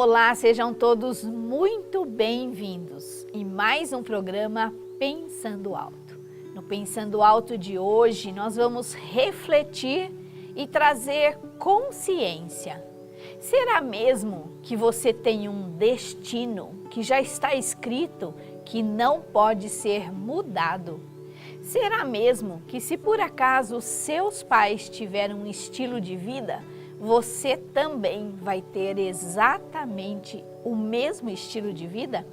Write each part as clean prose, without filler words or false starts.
Olá, sejam todos muito bem-vindos em mais um programa Pensando Alto. No Pensando Alto de hoje, nós vamos refletir e trazer consciência. Será mesmo que você tem um destino que já está escrito, que não pode ser mudado? Será mesmo que se por acaso seus pais tiveram um estilo de vida, você também vai ter exatamente o mesmo estilo de vida?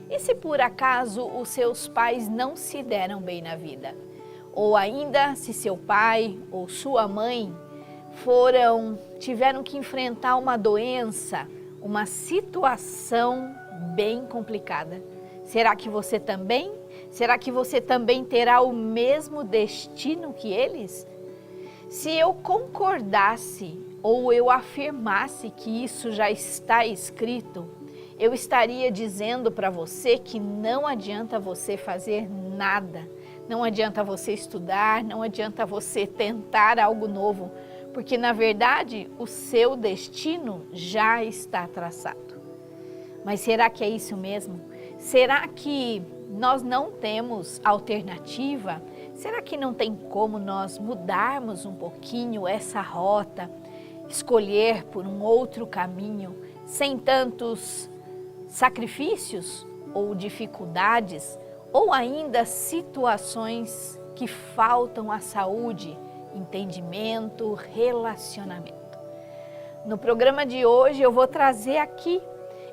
E se por acaso os seus pais não se deram bem na vida? Ou ainda se seu pai ou sua mãe tiveram que enfrentar uma doença, uma situação bem complicada? Será que você também? Será que você também terá o mesmo destino que eles? Se eu concordasse ou eu afirmasse que isso já está escrito, eu estaria dizendo para você que não adianta você fazer nada, não adianta você estudar, não adianta você tentar algo novo, porque na verdade o seu destino já está traçado. Mas será que é isso mesmo? Será que nós não temos alternativa? Será que não tem como nós mudarmos um pouquinho essa rota, escolher por um outro caminho, sem tantos sacrifícios ou dificuldades, ou ainda situações que faltam à saúde, entendimento, relacionamento? No programa de hoje eu vou trazer aqui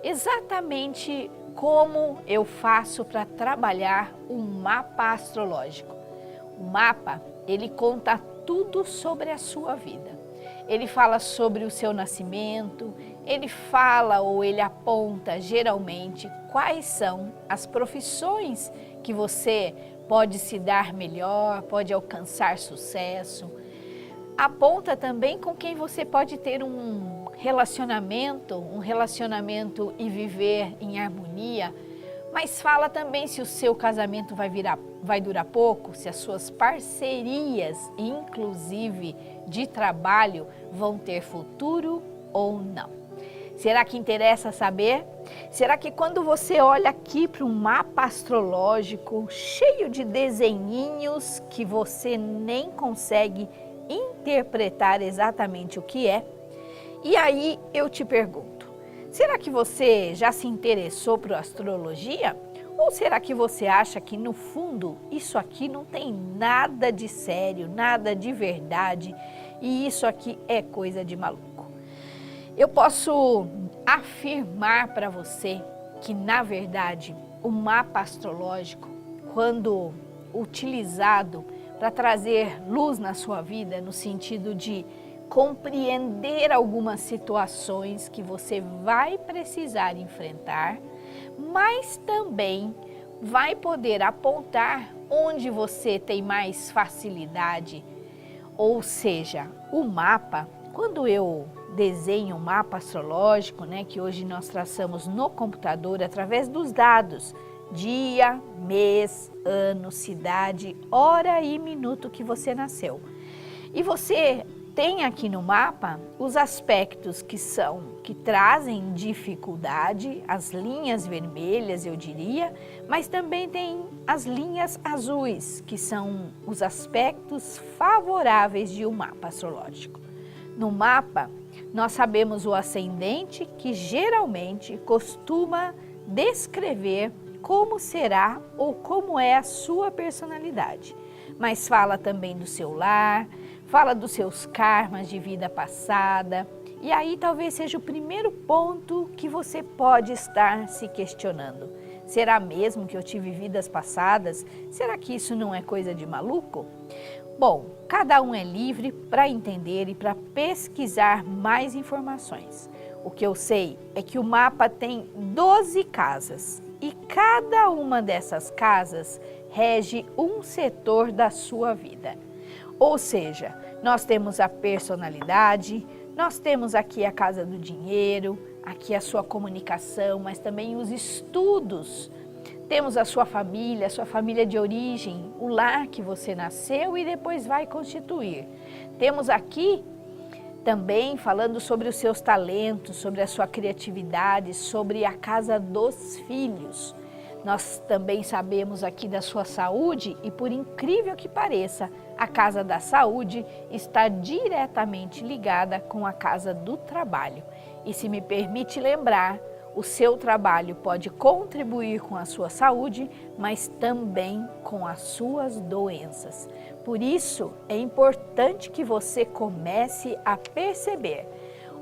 exatamente como eu faço para trabalhar um mapa astrológico. O mapa, ele conta tudo sobre a sua vida. Ele fala sobre o seu nascimento, ele fala ou ele aponta geralmente quais são as profissões que você pode se dar melhor, pode alcançar sucesso. Aponta também com quem você pode ter um relacionamento e viver em harmonia, mas fala também se o seu casamento vai durar pouco, se as suas parcerias, inclusive de trabalho, vão ter futuro ou não. Será que interessa saber? Será que quando você olha aqui para um mapa astrológico cheio de desenhinhos que você nem consegue interpretar exatamente o que é? E aí eu te pergunto, será que você já se interessou por astrologia? Ou será que você acha que no fundo isso aqui não tem nada de sério, nada de verdade e isso aqui é coisa de maluco? Eu posso afirmar para você que na verdade o mapa astrológico, quando utilizado para trazer luz na sua vida, no sentido de compreender algumas situações que você vai precisar enfrentar, mas também vai poder apontar onde você tem mais facilidade. Ou seja, o mapa, quando eu desenho um mapa astrológico, que hoje nós traçamos no computador através dos dados, dia, mês, ano, cidade, hora e minuto que você nasceu. E você tem aqui no mapa os aspectos que trazem dificuldade, as linhas vermelhas, eu diria, mas também tem as linhas azuis, que são os aspectos favoráveis de um mapa astrológico. No mapa, nós sabemos o ascendente, que geralmente costuma descrever como será ou como é a sua personalidade, mas fala também do seu lar, fala dos seus karmas de vida passada, e aí talvez seja o primeiro ponto que você pode estar se questionando. Será mesmo que eu tive vidas passadas? Será que isso não é coisa de maluco? Bom, cada um é livre para entender e para pesquisar mais informações. O que eu sei é que o mapa tem 12 casas e cada uma dessas casas rege um setor da sua vida. Ou seja, nós temos a personalidade, nós temos aqui a casa do dinheiro, aqui a sua comunicação, mas também os estudos. Temos a sua família de origem, o lar que você nasceu e depois vai constituir. Temos aqui Também falando sobre os seus talentos, sobre a sua criatividade, sobre a casa dos filhos. Nós também sabemos aqui da sua saúde e, por incrível que pareça, a casa da saúde está diretamente ligada com a casa do trabalho. E se me permite lembrar, o seu trabalho pode contribuir com a sua saúde, mas também com as suas doenças. Por isso, é importante que você comece a perceber,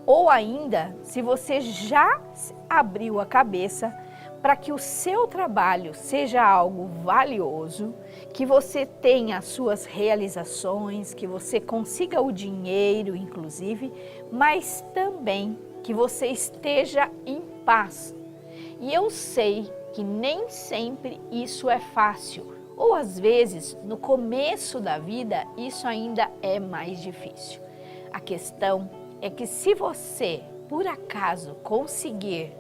ou ainda, se você já abriu a cabeça, para que o seu trabalho seja algo valioso, que você tenha as suas realizações, que você consiga o dinheiro, inclusive, mas também que você esteja em paz. E eu sei que nem sempre isso é fácil, ou às vezes, no começo da vida, isso ainda é mais difícil. A questão é que se você, por acaso, conseguir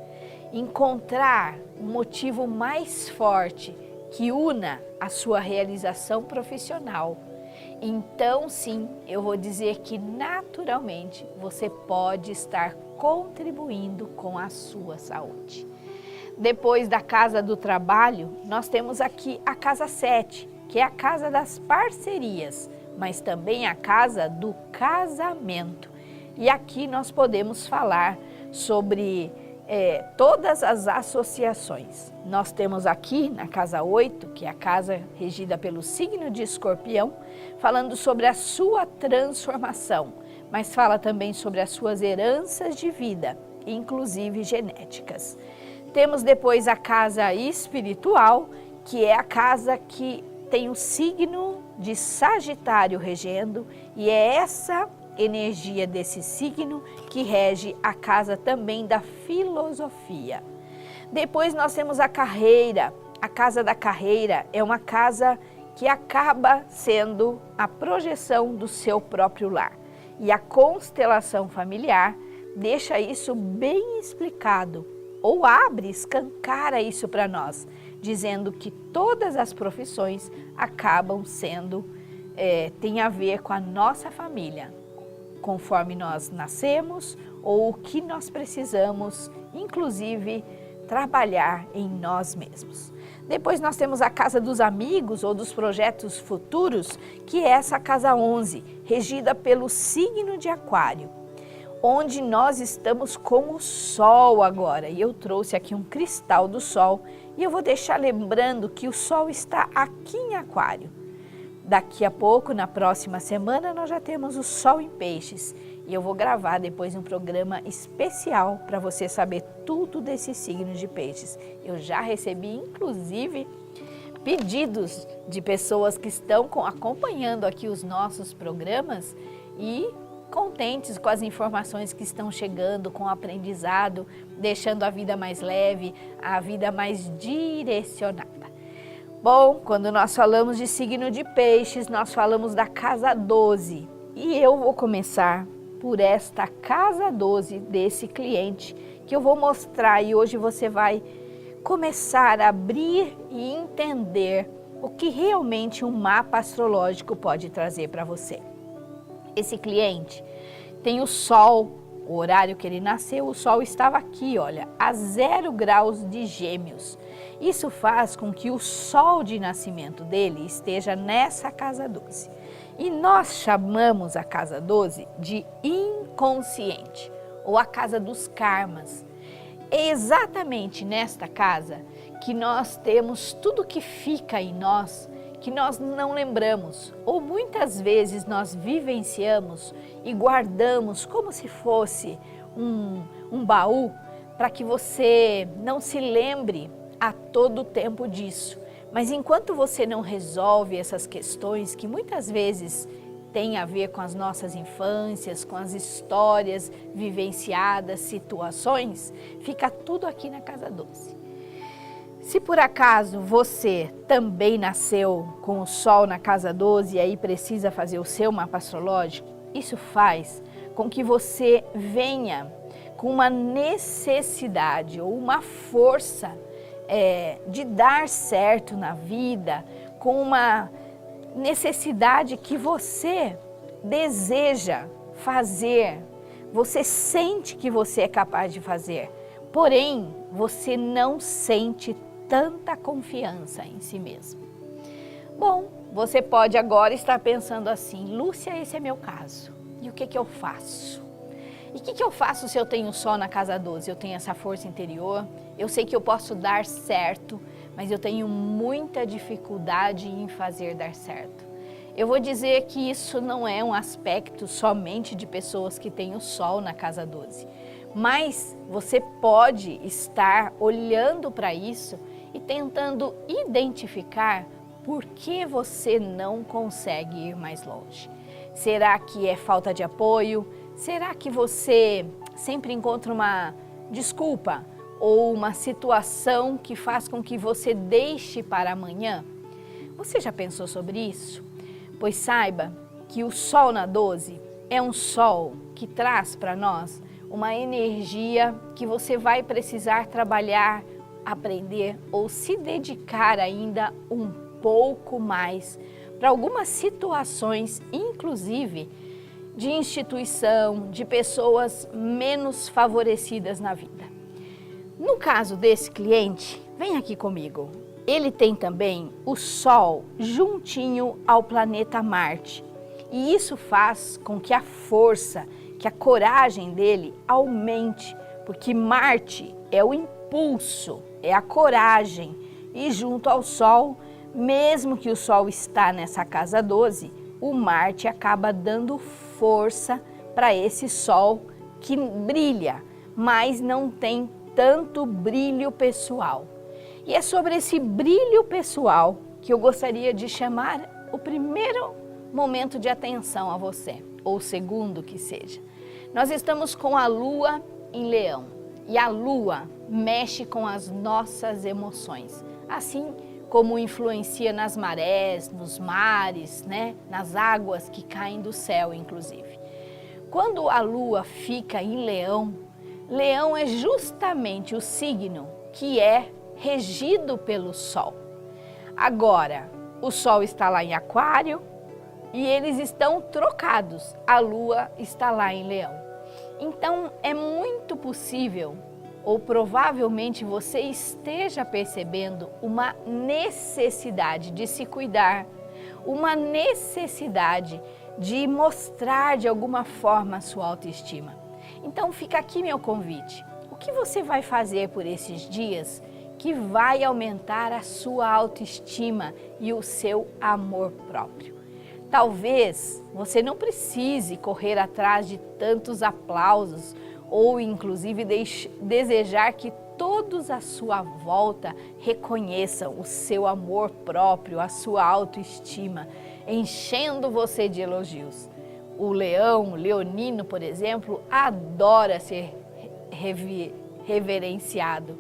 encontrar um motivo mais forte que una a sua realização profissional, então sim, eu vou dizer que naturalmente você pode estar contribuindo com a sua saúde. Depois da casa do trabalho, nós temos aqui a casa 7, que é a casa das parcerias, mas também a casa do casamento. E aqui nós podemos falar sobre todas as associações. Nós temos aqui na casa 8, que é a casa regida pelo signo de Escorpião, falando sobre a sua transformação, mas fala também sobre as suas heranças de vida, inclusive genéticas. Temos depois a casa espiritual, que é a casa que tem o signo de Sagitário regendo, e é essa energia desse signo que rege a casa também da filosofia. Depois nós temos a carreira. A casa da carreira é uma casa que acaba sendo a projeção do seu próprio lar. E a constelação familiar deixa isso bem explicado, ou abre, escancara isso para nós, dizendo que todas as profissões acabam sendo, tem a ver com a nossa família, conforme nós nascemos ou o que nós precisamos, inclusive, trabalhar em nós mesmos. Depois nós temos a casa dos amigos ou dos projetos futuros, que é essa casa 11, regida pelo signo de Aquário, onde nós estamos com o Sol agora. E eu trouxe aqui um cristal do Sol e eu vou deixar lembrando que o Sol está aqui em Aquário. Daqui a pouco, na próxima semana, nós já temos o Sol em Peixes. E eu vou gravar depois um programa especial para você saber tudo desse signo de Peixes. Eu já recebi, inclusive, pedidos de pessoas que estão acompanhando aqui os nossos programas e contentes com as informações que estão chegando, com o aprendizado, deixando a vida mais leve, a vida mais direcionada. Bom, quando nós falamos de signo de Peixes, nós falamos da casa 12. E eu vou começar por esta casa 12 desse cliente, que eu vou mostrar, e hoje você vai começar a abrir e entender o que realmente um mapa astrológico pode trazer para você. Esse cliente tem o Sol, o horário que ele nasceu, o Sol estava aqui, olha, a 0 graus de Gêmeos. Isso faz com que o Sol de nascimento dele esteja nessa casa 12. E nós chamamos a casa 12 de inconsciente, ou a casa dos karmas. É exatamente nesta casa que nós temos tudo que fica em nós, que nós não lembramos, ou muitas vezes nós vivenciamos e guardamos como se fosse um baú, para que você não se lembre a todo tempo disso. Mas enquanto você não resolve essas questões que muitas vezes têm a ver com as nossas infâncias, com as histórias vivenciadas, situações, fica tudo aqui na casa 12. Se por acaso você também nasceu com o Sol na casa 12 e aí precisa fazer o seu mapa astrológico, isso faz com que você venha com uma necessidade ou uma força de dar certo na vida, com uma necessidade que você deseja fazer, você sente que você é capaz de fazer, porém você não sente tanta confiança em si mesmo. Bom, você pode agora estar pensando assim: Lúcia, esse é meu caso, e o que eu faço? E o que eu faço se eu tenho Sol na casa 12? Eu tenho essa força interior, eu sei que eu posso dar certo, mas eu tenho muita dificuldade em fazer dar certo. Eu vou dizer que isso não é um aspecto somente de pessoas que têm o Sol na casa 12, mas você pode estar olhando para isso e tentando identificar por que você não consegue ir mais longe. Será que é falta de apoio? Será que você sempre encontra uma desculpa ou uma situação que faz com que você deixe para amanhã? Você já pensou sobre isso? Pois saiba que o Sol na 12 é um Sol que traz para nós uma energia que você vai precisar trabalhar, aprender ou se dedicar ainda um pouco mais para algumas situações, inclusive de instituição, de pessoas menos favorecidas na vida. No caso desse cliente, vem aqui comigo. Ele tem também o Sol juntinho ao planeta Marte. E isso faz com que a força, que a coragem dele aumente, porque Marte é o impulso, é a coragem. E junto ao Sol, mesmo que o Sol está nessa casa 12, o Marte acaba dando força para esse Sol que brilha, mas não tem tanto brilho pessoal. E é sobre esse brilho pessoal que eu gostaria de chamar o primeiro momento de atenção a você, ou o segundo que seja. Nós estamos com a Lua em Leão e a Lua mexe com as nossas emoções, assim como influencia nas marés, nos mares, né? Nas águas que caem do céu, inclusive. Quando a Lua fica em Leão, Leão é justamente o signo que é regido pelo Sol. Agora, o Sol está lá em Aquário e eles estão trocados. A Lua está lá em Leão. Então, é muito possível, ou provavelmente você esteja percebendo uma necessidade de se cuidar, uma necessidade de mostrar de alguma forma a sua autoestima. Então, fica aqui meu convite. O que você vai fazer por esses dias que vai aumentar a sua autoestima e o seu amor próprio? Talvez você não precise correr atrás de tantos aplausos ou inclusive desejar que todos à sua volta reconheçam o seu amor próprio, a sua autoestima, enchendo você de elogios. O leão, leonino, por exemplo, adora ser reverenciado,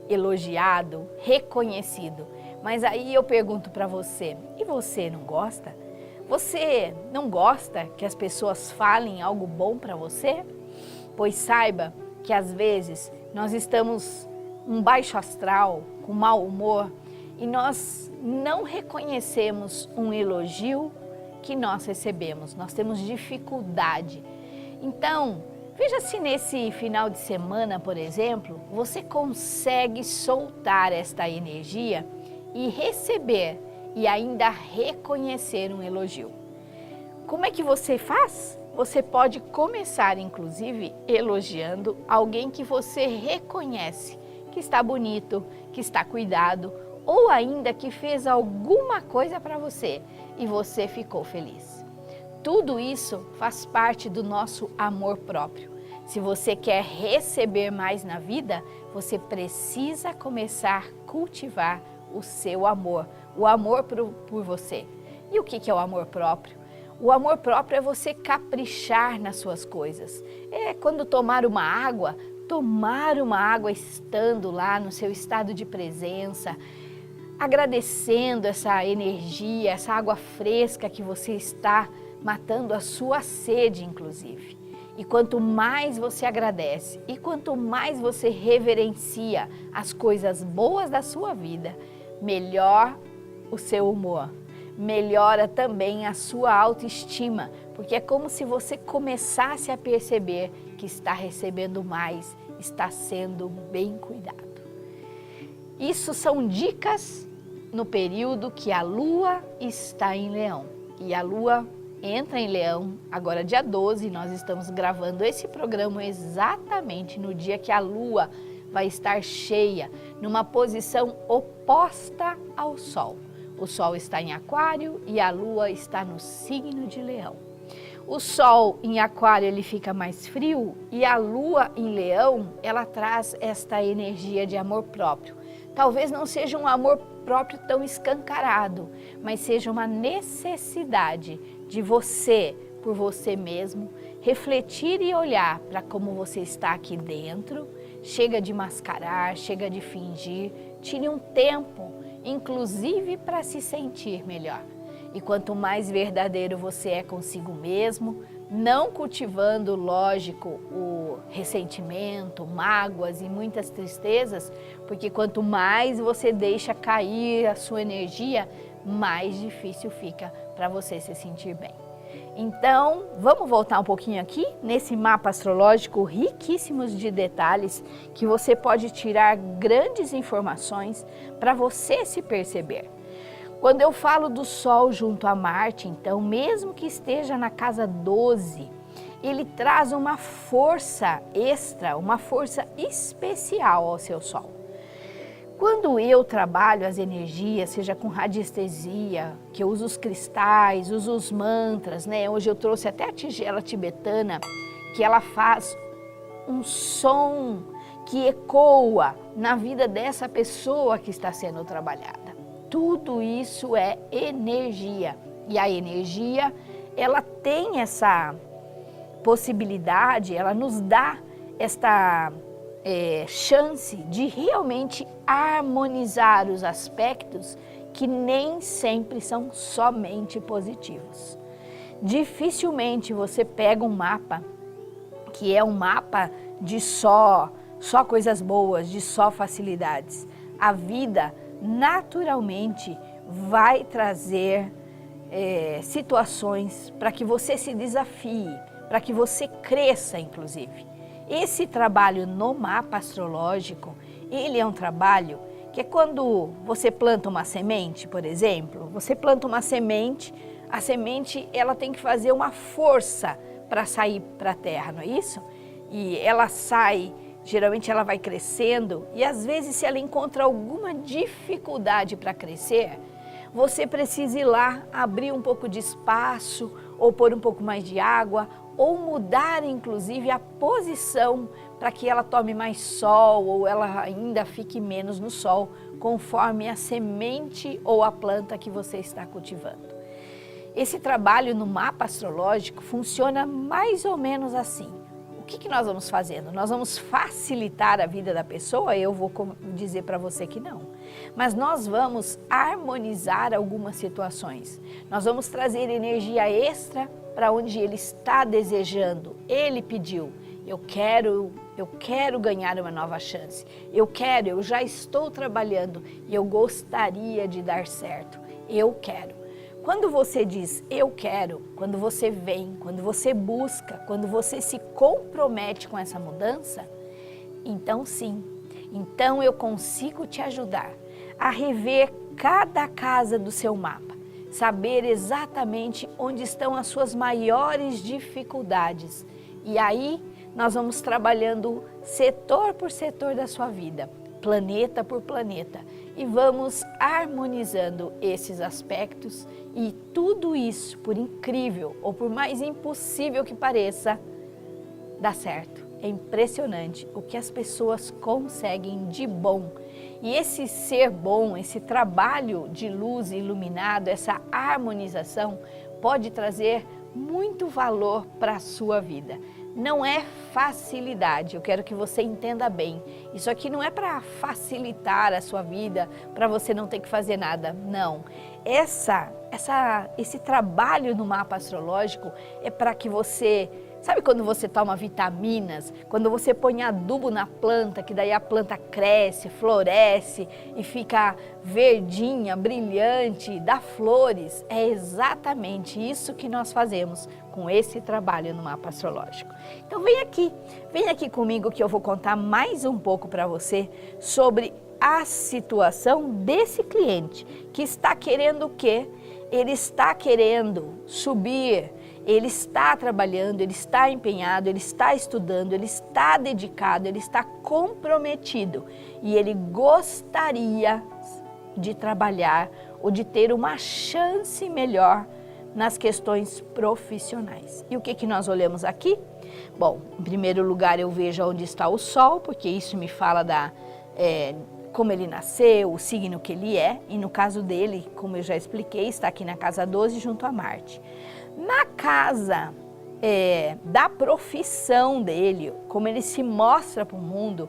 elogiado, reconhecido. Mas aí eu pergunto para você, e você não gosta? Você não gosta que as pessoas falem algo bom para você? Pois saiba que às vezes nós estamos um baixo astral, com mau humor, e nós não reconhecemos um elogio que nós recebemos, nós temos dificuldade. Então, veja se nesse final de semana, por exemplo, você consegue soltar esta energia e receber e ainda reconhecer um elogio. Como é que você faz? Você pode começar, inclusive, elogiando alguém que você reconhece, que está bonito, que está cuidado, ou ainda que fez alguma coisa para você e você ficou feliz. Tudo isso faz parte do nosso amor próprio. Se você quer receber mais na vida, você precisa começar a cultivar o seu amor, o amor por você. E o que é o amor próprio? O amor próprio é você caprichar nas suas coisas. É quando tomar uma água estando lá no seu estado de presença, agradecendo essa energia, essa água fresca que você está matando a sua sede, inclusive. E quanto mais você agradece e quanto mais você reverencia as coisas boas da sua vida, melhor o seu humor, melhora também a sua autoestima, porque é como se você começasse a perceber que está recebendo mais, está sendo bem cuidado. Isso são dicas no período que a Lua está em Leão. E a Lua entra em Leão agora dia 12, nós estamos gravando esse programa exatamente no dia que a Lua vai estar cheia, numa posição oposta ao Sol. O Sol está em Aquário e a Lua está no signo de Leão. O Sol em Aquário ele fica mais frio e a Lua em Leão ela traz esta energia de amor próprio. Talvez não seja um amor próprio tão escancarado, mas seja uma necessidade de você, por você mesmo, refletir e olhar para como você está aqui dentro. Chega de mascarar, chega de fingir, tire um tempo, inclusive para se sentir melhor. E quanto mais verdadeiro você é consigo mesmo, não cultivando, lógico, o ressentimento, mágoas e muitas tristezas, porque quanto mais você deixa cair a sua energia, mais difícil fica para você se sentir bem. Então, vamos voltar um pouquinho aqui nesse mapa astrológico riquíssimos de detalhes que você pode tirar grandes informações para você se perceber. Quando eu falo do Sol junto a Marte, então, mesmo que esteja na casa 12, ele traz uma força extra, uma força especial ao seu Sol. Quando eu trabalho as energias, seja com radiestesia, que eu uso os cristais, uso os mantras, né? Hoje eu trouxe até a tigela tibetana, que ela faz um som que ecoa na vida dessa pessoa que está sendo trabalhada. Tudo isso é energia. E a energia, ela tem essa possibilidade, ela nos dá esta chance de realmente harmonizar os aspectos que nem sempre são somente positivos. Dificilmente você pega um mapa que é um mapa de só coisas boas, de só facilidades. A vida naturalmente vai trazer situações para que você se desafie, para que você cresça, inclusive. Esse trabalho no mapa astrológico, ele é um trabalho que é quando você planta uma semente, por exemplo, você planta uma semente, a semente ela tem que fazer uma força para sair para a terra, não é isso? E ela sai, geralmente ela vai crescendo e às vezes se ela encontra alguma dificuldade para crescer, você precisa ir lá abrir um pouco de espaço ou pôr um pouco mais de água ou mudar inclusive a posição para que ela tome mais sol ou ela ainda fique menos no sol, conforme a semente ou a planta que você está cultivando. Esse trabalho no mapa astrológico funciona mais ou menos assim. O que nós vamos fazendo? Nós vamos facilitar a vida da pessoa? Eu vou dizer para você que não. Mas nós vamos harmonizar algumas situações. Nós vamos trazer energia extra para onde ele está desejando. Ele pediu, eu quero ganhar uma nova chance. Eu já estou trabalhando e eu gostaria de dar certo. Eu quero. Quando você diz eu quero, quando você vem, quando você busca, quando você se compromete com essa mudança, então sim, então eu consigo te ajudar a rever cada casa do seu mapa, saber exatamente onde estão as suas maiores dificuldades. E aí nós vamos trabalhando setor por setor da sua vida, planeta por planeta, e vamos harmonizando esses aspectos e tudo isso, por incrível ou por mais impossível que pareça, dá certo. É impressionante o que as pessoas conseguem de bom. E esse ser bom, esse trabalho de luz iluminado, essa harmonização pode trazer muito valor para a sua vida. Não é facilidade, eu quero que você entenda bem. Isso aqui não é para facilitar a sua vida, para você não ter que fazer nada, não. Esse trabalho no mapa astrológico é para que você Sabe quando você toma vitaminas, quando você põe adubo na planta, que daí a planta cresce, floresce e fica verdinha, brilhante, dá flores? É exatamente isso que nós fazemos com esse trabalho no mapa astrológico. Então vem aqui comigo que eu vou contar mais um pouco para você sobre a situação desse cliente que está querendo o quê? Ele está querendo subir, ele está trabalhando, ele está empenhado, ele está estudando, ele está dedicado, ele está comprometido e ele gostaria de trabalhar ou de ter uma chance melhor nas questões profissionais. E o que nós olhamos aqui? Bom, em primeiro lugar eu vejo onde está o Sol, porque isso me fala como ele nasceu, o signo que ele é, e no caso dele, como eu já expliquei, está aqui na casa 12 junto a Marte. Na casa da profissão dele, como ele se mostra para o mundo,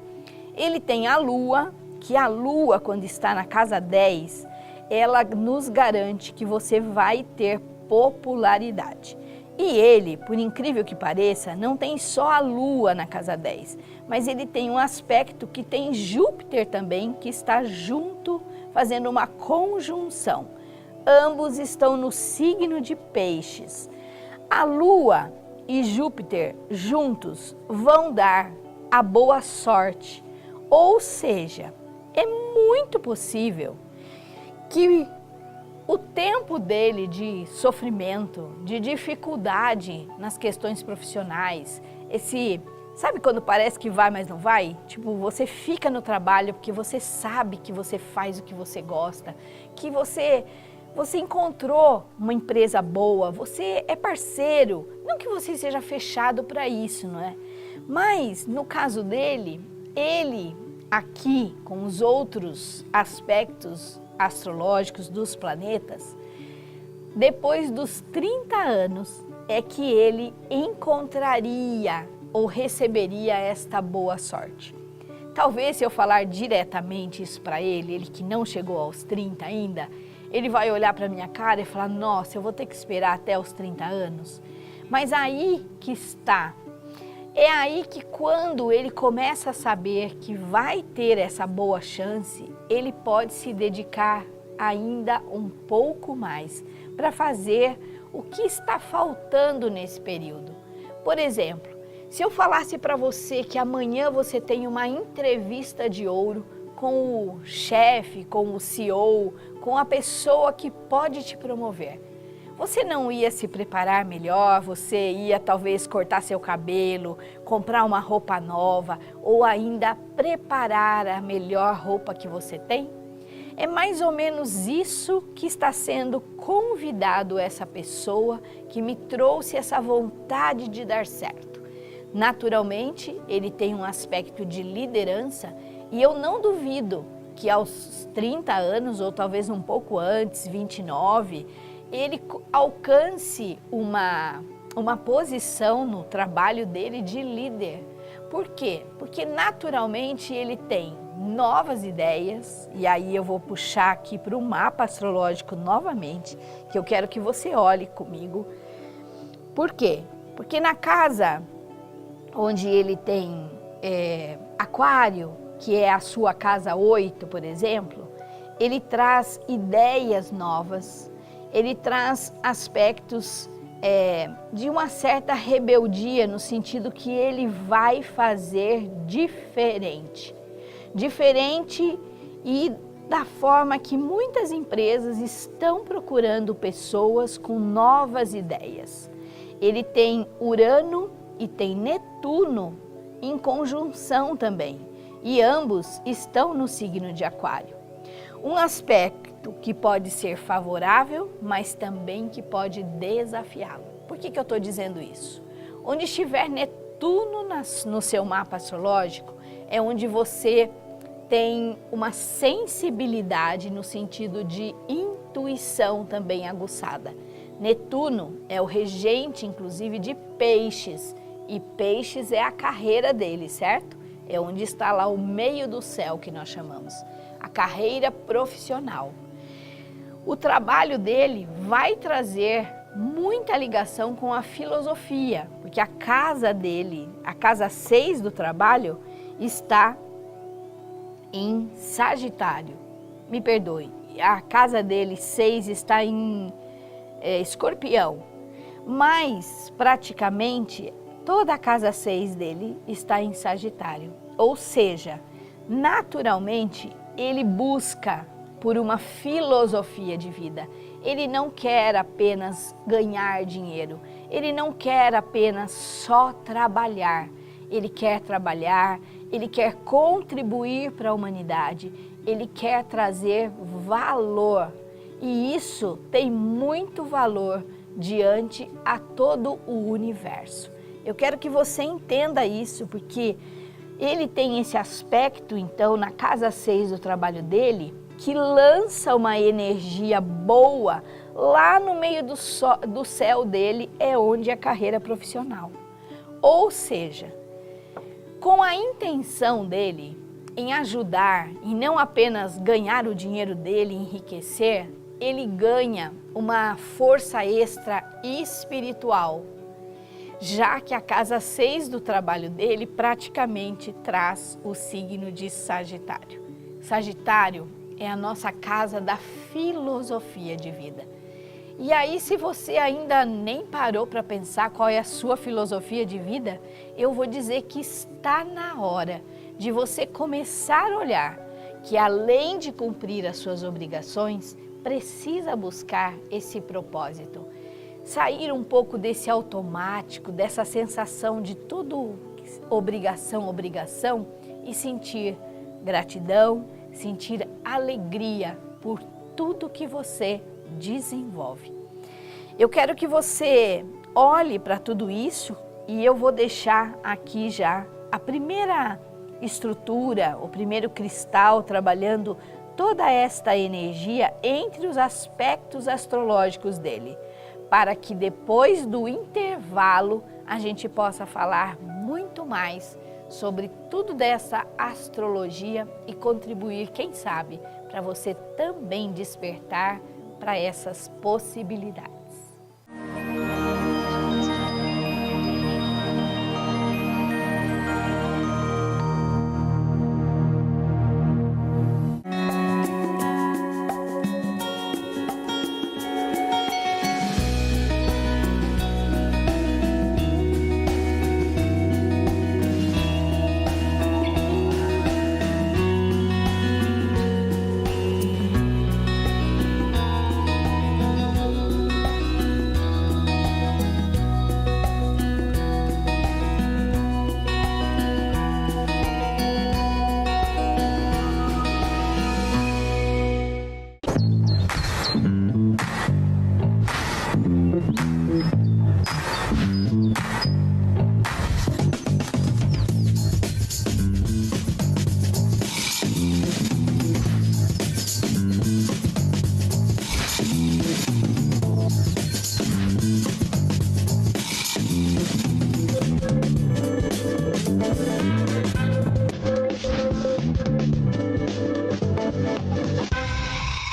ele tem a Lua, que a Lua, quando está na casa 10, ela nos garante que você vai ter popularidade. E ele, por incrível que pareça, não tem só a Lua na casa 10, mas ele tem um aspecto que tem Júpiter também, que está junto, fazendo uma conjunção. Ambos estão no signo de Peixes. A Lua e Júpiter juntos vão dar a boa sorte, ou seja, é muito possível que o tempo dele de sofrimento, de dificuldade nas questões profissionais, sabe quando parece que vai, mas não vai? Tipo, você fica no trabalho porque você sabe que você faz o que você gosta, que você encontrou uma empresa boa, você é parceiro, não que você seja fechado para isso, não é? Mas, no caso dele, ele aqui, com os outros aspectos astrológicos dos planetas, depois dos 30 anos é que ele encontraria ou receberia esta boa sorte. Talvez se eu falar diretamente isso para ele que não chegou aos 30 ainda, ele vai olhar para minha cara e falar, nossa, eu vou ter que esperar até os 30 anos. Mas aí que está. É aí que quando ele começa a saber que vai ter essa boa chance, ele pode se dedicar ainda um pouco mais para fazer o que está faltando nesse período. Por exemplo, se eu falasse para você que amanhã você tem uma entrevista de ouro com o chefe, com o CEO, com a pessoa que pode te promover, você não ia se preparar melhor, você ia talvez cortar seu cabelo, comprar uma roupa nova ou ainda preparar a melhor roupa que você tem? É mais ou menos isso que está sendo convidado essa pessoa que me trouxe essa vontade de dar certo. Naturalmente, ele tem um aspecto de liderança e eu não duvido que aos 30 anos ou talvez um pouco antes, 29, ele alcance uma posição no trabalho dele de líder. Por quê? Porque naturalmente ele tem novas ideias, e aí eu vou puxar aqui para o mapa astrológico novamente, que eu quero que você olhe comigo. Por quê? Porque na casa onde ele tem Aquário, que é a sua casa 8, por exemplo, ele traz ideias novas, ele traz aspectos de uma certa rebeldia, no sentido que ele vai fazer diferente. Diferente e da forma que muitas empresas estão procurando pessoas com novas ideias. Ele tem Urano e tem Netuno em conjunção também, e ambos estão no signo de Aquário. Um aspecto que pode ser favorável, mas também que pode desafiá-lo. Por que eu estou dizendo isso? Onde estiver Netuno no seu mapa astrológico, é onde você tem uma sensibilidade no sentido de intuição também aguçada. Netuno é o regente, inclusive, de Peixes, e Peixes é a carreira dele, certo? É onde está lá o meio do céu, que nós chamamos, a carreira profissional. O trabalho dele vai trazer muita ligação com a filosofia, porque a casa dele, a casa 6 do trabalho, está em Sagitário. Me perdoe, a casa dele 6 está em Escorpião, mas praticamente toda a casa 6 dele está em Sagitário. Ou seja, naturalmente ele busca por uma filosofia de vida. Ele não quer apenas ganhar dinheiro, ele não quer apenas só trabalhar. Ele quer trabalhar, ele quer contribuir para a humanidade, ele quer trazer valor. E isso tem muito valor diante a todo o universo. Eu quero que você entenda isso, porque ele tem esse aspecto, então, na casa 6 do trabalho dele, que lança uma energia boa lá no meio do céu dele, é onde é a carreira profissional. Ou seja, com a intenção dele em ajudar e não apenas ganhar o dinheiro dele, enriquecer, ele ganha uma força extra espiritual, já que a casa 6 do trabalho dele praticamente traz o signo de Sagitário. Sagitário é a nossa casa da filosofia de vida. E aí, se você ainda nem parou para pensar qual é a sua filosofia de vida, eu vou dizer que está na hora de você começar a olhar que, além de cumprir as suas obrigações, precisa buscar esse propósito. Sair um pouco desse automático, dessa sensação de tudo obrigação e sentir gratidão, sentir alegria por tudo que você desenvolve. Eu quero que você olhe para tudo isso e eu vou deixar aqui já a primeira estrutura, o primeiro cristal trabalhando toda esta energia entre os aspectos astrológicos dele, para que depois do intervalo a gente possa falar muito mais sobre tudo dessa astrologia e contribuir, quem sabe, para você também despertar para essas possibilidades.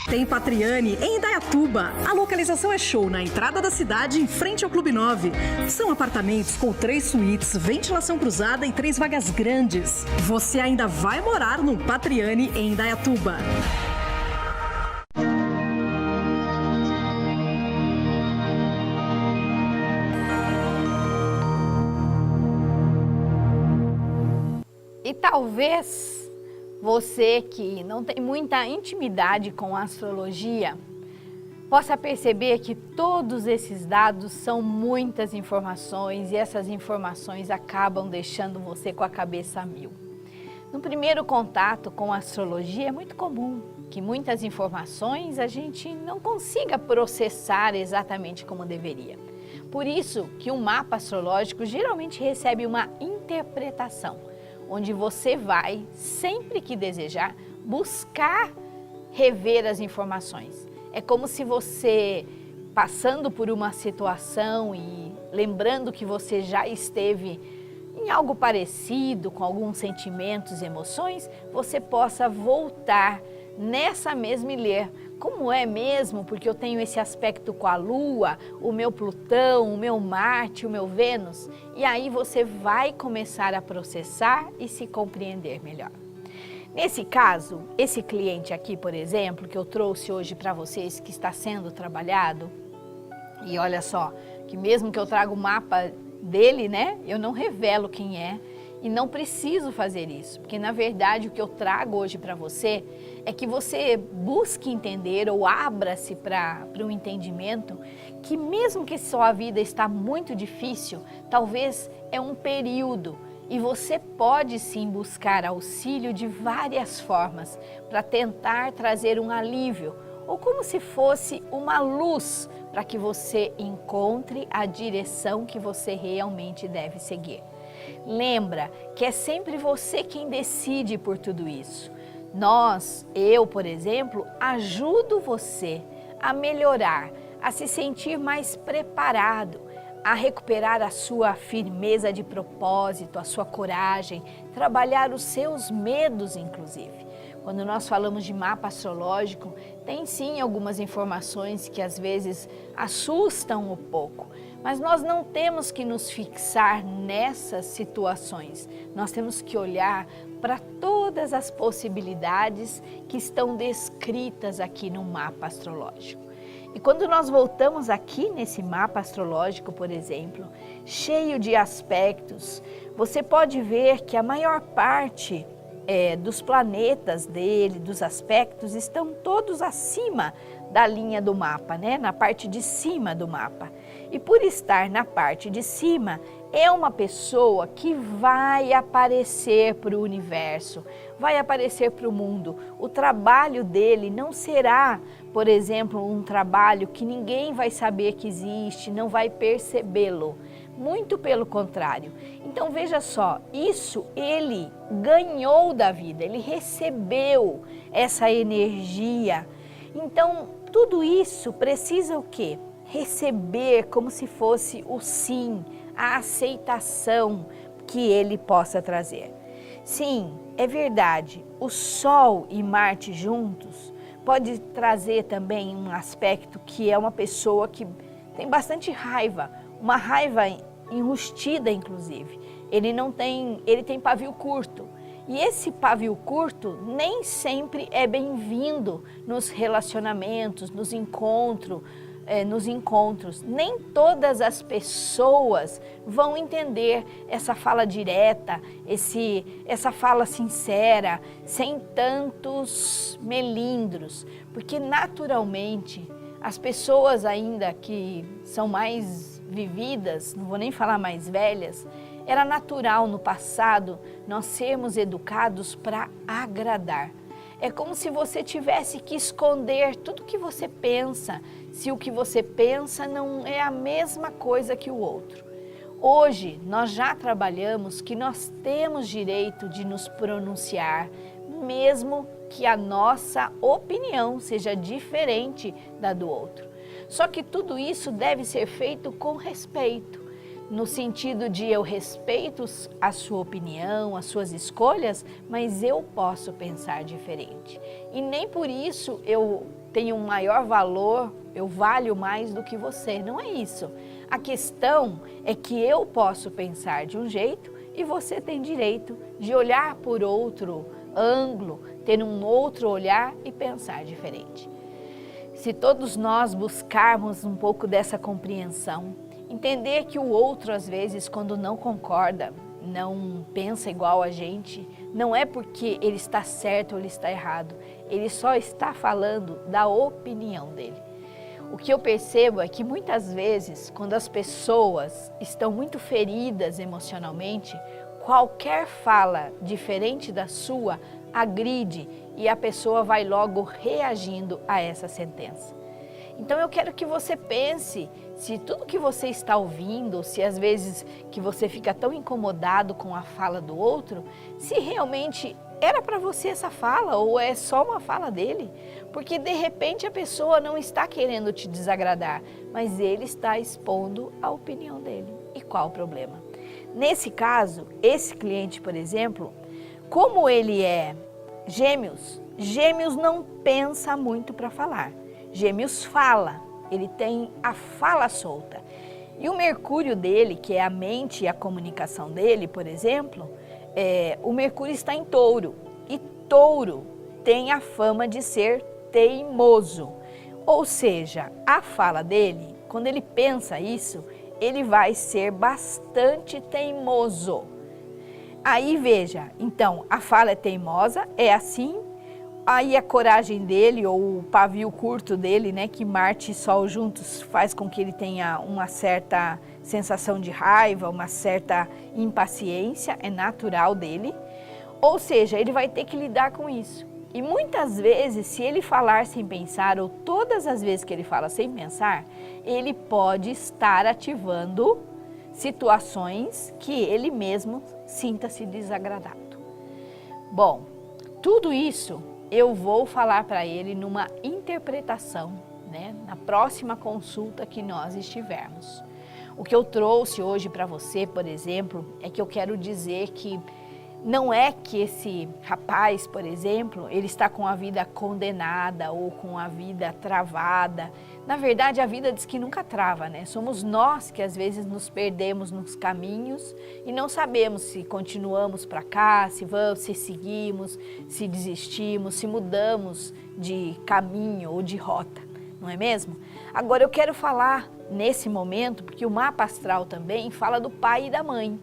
Tem Patriani em Indaiatuba. A localização é show na entrada da cidade, em frente ao Clube 9. São apartamentos com 3 suítes, ventilação cruzada e 3 vagas grandes. Você ainda vai morar no Patriani em Indaiatuba. E talvez você que não tem muita intimidade com a astrologia possa perceber que todos esses dados são muitas informações e essas informações acabam deixando você com a cabeça a mil. No primeiro contato com a astrologia é muito comum que muitas informações a gente não consiga processar exatamente como deveria. Por isso que um mapa astrológico geralmente recebe uma interpretação, onde você vai, sempre que desejar, buscar rever as informações. É como se você, passando por uma situação e lembrando que você já esteve em algo parecido, com alguns sentimentos, emoções, você possa voltar nessa mesma e ler como é mesmo, porque eu tenho esse aspecto com a Lua, o meu Plutão, o meu Marte, o meu Vênus, e aí você vai começar a processar e se compreender melhor. Nesse caso, esse cliente aqui, por exemplo, que eu trouxe hoje para vocês, que está sendo trabalhado, e olha só, que mesmo que eu traga o mapa dele, né, eu não revelo quem é e não preciso fazer isso, porque na verdade o que eu trago hoje para você é que você busque entender ou abra-se para um entendimento que mesmo que sua vida está muito difícil, talvez é um período e você pode sim buscar auxílio de várias formas para tentar trazer um alívio ou como se fosse uma luz para que você encontre a direção que você realmente deve seguir. Lembra que é sempre você quem decide por tudo isso. Eu, por exemplo, ajudo você a melhorar, a se sentir mais preparado, a recuperar a sua firmeza de propósito, a sua coragem, trabalhar os seus medos, inclusive. Quando nós falamos de mapa astrológico, tem sim algumas informações que às vezes assustam um pouco, mas nós não temos que nos fixar nessas situações. Nós temos que olhar para todas as possibilidades que estão descritas aqui no mapa astrológico. E quando nós voltamos aqui nesse mapa astrológico, por exemplo, cheio de aspectos, você pode ver que a maior parte dos planetas dele, dos aspectos, estão todos acima da linha do mapa, né? Na parte de cima do mapa. E por estar na parte de cima, é uma pessoa que vai aparecer para o universo, vai aparecer para o mundo. O trabalho dele não será, por exemplo, um trabalho que ninguém vai saber que existe, não vai percebê-lo. Muito pelo contrário. Então veja só, isso ele ganhou da vida, ele recebeu essa energia. Então tudo isso precisa o quê? Receber como se fosse o sim, a aceitação que ele possa trazer. Sim, é verdade, o Sol e Marte juntos pode trazer também um aspecto que é uma pessoa que tem bastante raiva, uma raiva enrustida inclusive. Ele tem pavio curto. E esse pavio curto nem sempre é bem-vindo nos relacionamentos, nos encontros. Nem todas as pessoas vão entender essa fala direta, essa fala sincera, sem tantos melindros. Porque naturalmente as pessoas ainda que são mais vividas, não vou nem falar mais velhas, era natural no passado nós sermos educados para agradar. É como se você tivesse que esconder tudo que você pensa, se o que você pensa não é a mesma coisa que o outro. Hoje nós já trabalhamos que nós temos direito de nos pronunciar, mesmo que a nossa opinião seja diferente da do outro. Só que tudo isso deve ser feito com respeito. No sentido de eu respeito a sua opinião, as suas escolhas, mas eu posso pensar diferente. E nem por isso eu tenho um maior valor, eu valho mais do que você, não é isso. A questão é que eu posso pensar de um jeito e você tem direito de olhar por outro ângulo, ter um outro olhar e pensar diferente. Se todos nós buscarmos um pouco dessa compreensão, entender que o outro, às vezes, quando não concorda, não pensa igual a gente, não é porque ele está certo ou ele está errado, ele só está falando da opinião dele. O que eu percebo é que muitas vezes, quando as pessoas estão muito feridas emocionalmente, qualquer fala diferente da sua agride e a pessoa vai logo reagindo a essa sentença. Então eu quero que você pense se tudo que você está ouvindo, se às vezes que você fica tão incomodado com a fala do outro, se realmente era para você essa fala ou é só uma fala dele. Porque de repente a pessoa não está querendo te desagradar, mas ele está expondo a opinião dele. E qual o problema? Nesse caso, esse cliente, por exemplo, como ele é Gêmeos, Gêmeos não pensa muito para falar. Gêmeos fala, ele tem a fala solta. E o Mercúrio dele, que é a mente e a comunicação dele, por exemplo, o Mercúrio está em Touro. E Touro tem a fama de ser teimoso. Ou seja, a fala dele, quando ele pensa isso, ele vai ser bastante teimoso. Aí veja, então, a fala é teimosa, é assim. Aí a coragem dele, ou o pavio curto dele, né, que Marte e Sol juntos faz com que ele tenha uma certa sensação de raiva, uma certa impaciência, é natural dele. Ou seja, ele vai ter que lidar com isso. E muitas vezes, se ele falar sem pensar, ou todas as vezes que ele fala sem pensar, ele pode estar ativando situações que ele mesmo sinta-se desagradado. Bom, tudo isso eu vou falar para ele numa interpretação, né, na próxima consulta que nós estivermos. O que eu trouxe hoje para você, por exemplo, é que eu quero dizer que não é que esse rapaz, por exemplo, ele está com a vida condenada ou com a vida travada. Na verdade, a vida diz que nunca trava, né? Somos nós que às vezes nos perdemos nos caminhos e não sabemos se continuamos para cá, se seguimos, se desistimos, se mudamos de caminho ou de rota, não é mesmo? Agora eu quero falar nesse momento, porque o mapa astral também fala do pai e da mãe.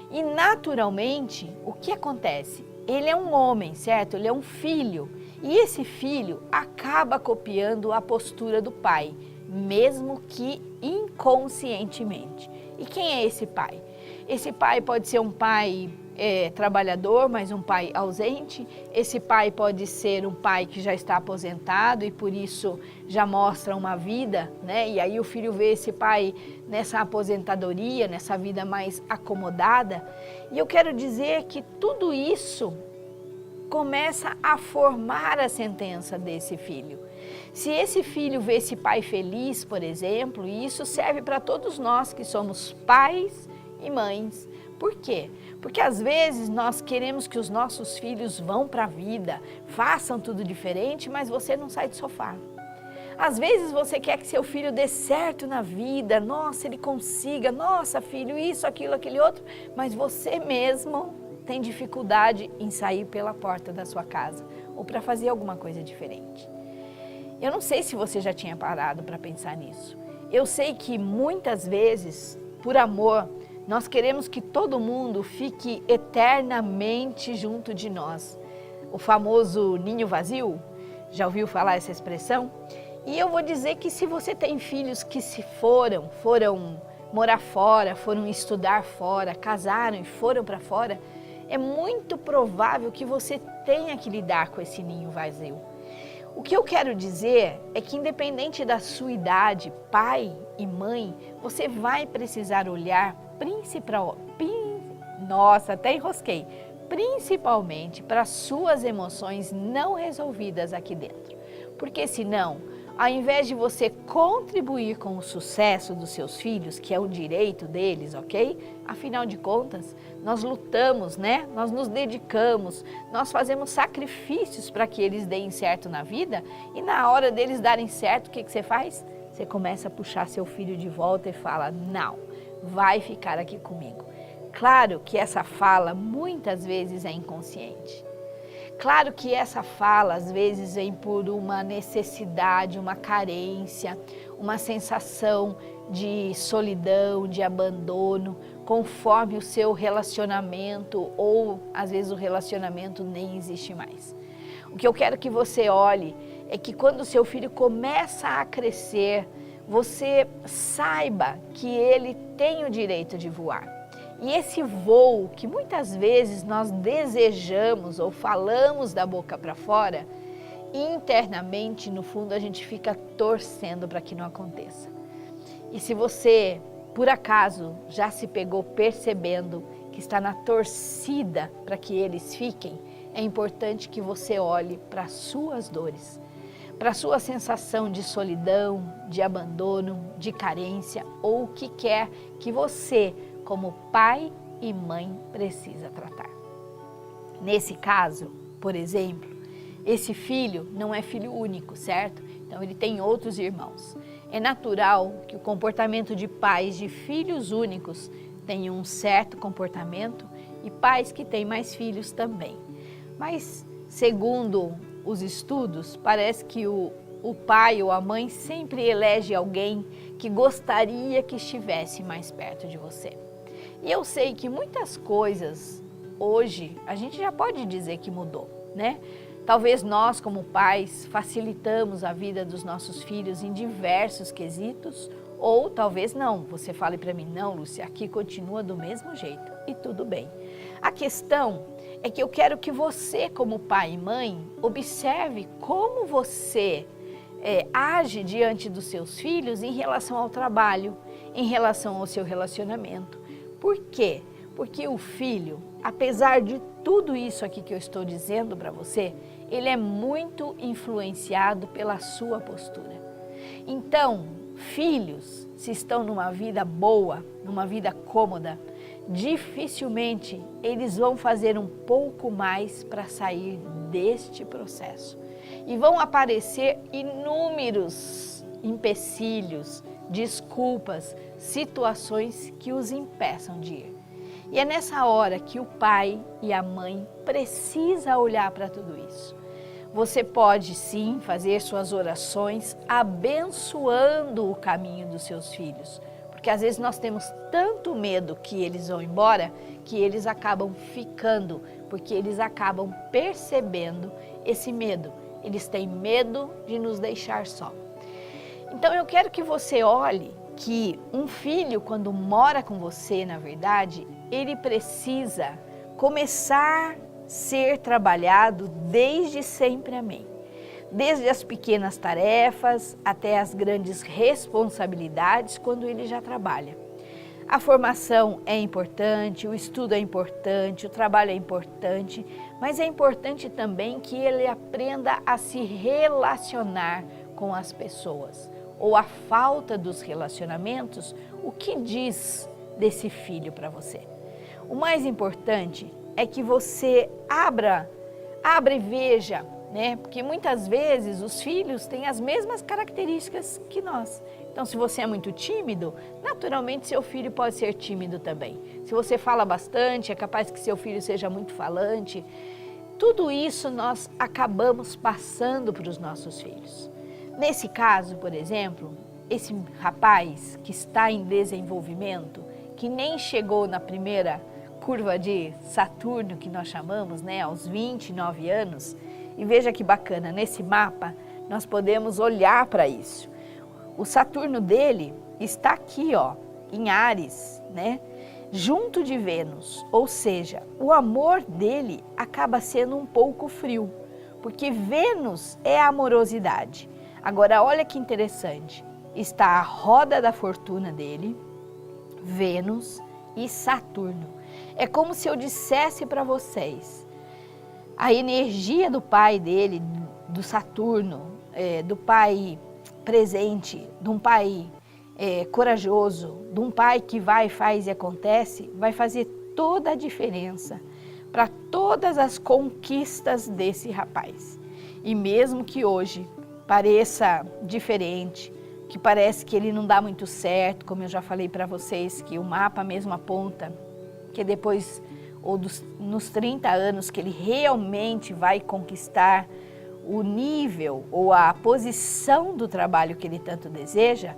E naturalmente, o que acontece? Ele é um homem, certo? Ele é um filho. E esse filho acaba copiando a postura do pai, mesmo que inconscientemente. E quem é esse pai? Esse pai pode ser um pai trabalhador, mas um pai ausente. Esse pai pode ser um pai que já está aposentado e por isso já mostra uma vida, né? E aí o filho vê esse pai nessa aposentadoria, nessa vida mais acomodada. E eu quero dizer que tudo isso começa a formar a sentença desse filho. Se esse filho vê esse pai feliz, por exemplo, e isso serve para todos nós que somos pais e mães. Por quê? Porque às vezes nós queremos que os nossos filhos vão para a vida, façam tudo diferente, mas você não sai do sofá. Às vezes você quer que seu filho dê certo na vida, nossa, ele consiga, nossa filho, isso, aquilo, aquele outro, mas você mesmo tem dificuldade em sair pela porta da sua casa ou para fazer alguma coisa diferente. Eu não sei se você já tinha parado para pensar nisso. Eu sei que muitas vezes, por amor, nós queremos que todo mundo fique eternamente junto de nós. O famoso ninho vazio, já ouviu falar essa expressão? E eu vou dizer que se você tem filhos que se foram morar fora, foram estudar fora, casaram e foram para fora, é muito provável que você tenha que lidar com esse ninho vazio. O que eu quero dizer é que independente da sua idade, pai e mãe, você vai precisar olhar principalmente para suas emoções não resolvidas aqui dentro. Porque senão, ao invés de você contribuir com o sucesso dos seus filhos, que é o direito deles, ok? Afinal de contas, nós lutamos, né? Nós nos dedicamos, nós fazemos sacrifícios para que eles deem certo na vida e na hora deles darem certo, o que você faz? Você começa a puxar seu filho de volta e fala, não, vai ficar aqui comigo. Claro que essa fala muitas vezes é inconsciente. Claro que essa fala às vezes vem por uma necessidade, uma carência, uma sensação de solidão, de abandono, conforme o seu relacionamento ou às vezes o relacionamento nem existe mais. O que eu quero que você olhe é que quando o seu filho começa a crescer, você saiba que ele tem o direito de voar. E esse voo que muitas vezes nós desejamos ou falamos da boca para fora, internamente, no fundo, a gente fica torcendo para que não aconteça. E se você, por acaso, já se pegou percebendo que está na torcida para que eles fiquem, é importante que você olhe para as suas dores, para a sua sensação de solidão, de abandono, de carência ou o que quer que você, como pai e mãe, precisa tratar. Nesse caso, por exemplo, esse filho não é filho único, certo? Então ele tem outros irmãos. É natural que o comportamento de pais de filhos únicos tenha um certo comportamento e pais que têm mais filhos também. Mas, segundo os estudos, parece que o pai ou a mãe sempre elege alguém que gostaria que estivesse mais perto de você. E eu sei que muitas coisas hoje a gente já pode dizer que mudou, né? Talvez nós, como pais, facilitamos a vida dos nossos filhos em diversos quesitos, ou talvez não. Você fale para mim, não, Lúcia, aqui continua do mesmo jeito e tudo bem. A questão é que eu quero que você, como pai e mãe, observe como você age diante dos seus filhos em relação ao trabalho, em relação ao seu relacionamento. Por quê? Porque o filho, apesar de tudo isso aqui que eu estou dizendo para você, ele é muito influenciado pela sua postura. Então, filhos, se estão numa vida boa, numa vida cômoda, dificilmente eles vão fazer um pouco mais para sair deste processo. E vão aparecer inúmeros empecilhos, desculpas, situações que os impeçam de ir. E é nessa hora que o pai e a mãe precisam olhar para tudo isso. Você pode sim fazer suas orações abençoando o caminho dos seus filhos, porque às vezes nós temos tanto medo que eles vão embora, que eles acabam ficando, porque eles acabam percebendo esse medo. Eles têm medo de nos deixar só. Então eu quero que você olhe que um filho, quando mora com você, na verdade, ele precisa começar a ser trabalhado desde sempre, amém. Desde as pequenas tarefas até as grandes responsabilidades quando ele já trabalha. A formação é importante, o estudo é importante, o trabalho é importante, mas é importante também que ele aprenda a se relacionar com as pessoas. Ou a falta dos relacionamentos, o que diz desse filho para você? O mais importante é que você abra e veja, né? Porque muitas vezes os filhos têm as mesmas características que nós. Então, se você é muito tímido, naturalmente seu filho pode ser tímido também. Se você fala bastante, é capaz que seu filho seja muito falante. Tudo isso nós acabamos passando para os nossos filhos. Nesse caso, por exemplo, esse rapaz que está em desenvolvimento, que nem chegou na primeira curva de Saturno, que nós chamamos, né, aos 29 anos, e veja que bacana, nesse mapa nós podemos olhar para isso. O Saturno dele está aqui, ó, em Áries, né, junto de Vênus, ou seja, o amor dele acaba sendo um pouco frio, porque Vênus é a amorosidade. Agora, olha que interessante, está a roda da fortuna dele, Vênus e Saturno. É como se eu dissesse para vocês, a energia do pai dele, do Saturno, do pai presente, de um pai corajoso, de um pai que vai, faz e acontece, vai fazer toda a diferença para todas as conquistas desse rapaz. E mesmo que hoje pareça diferente, que parece que ele não dá muito certo, como eu já falei para vocês, que o mapa mesmo aponta que depois, ou nos 30 anos, que ele realmente vai conquistar o nível ou a posição do trabalho que ele tanto deseja,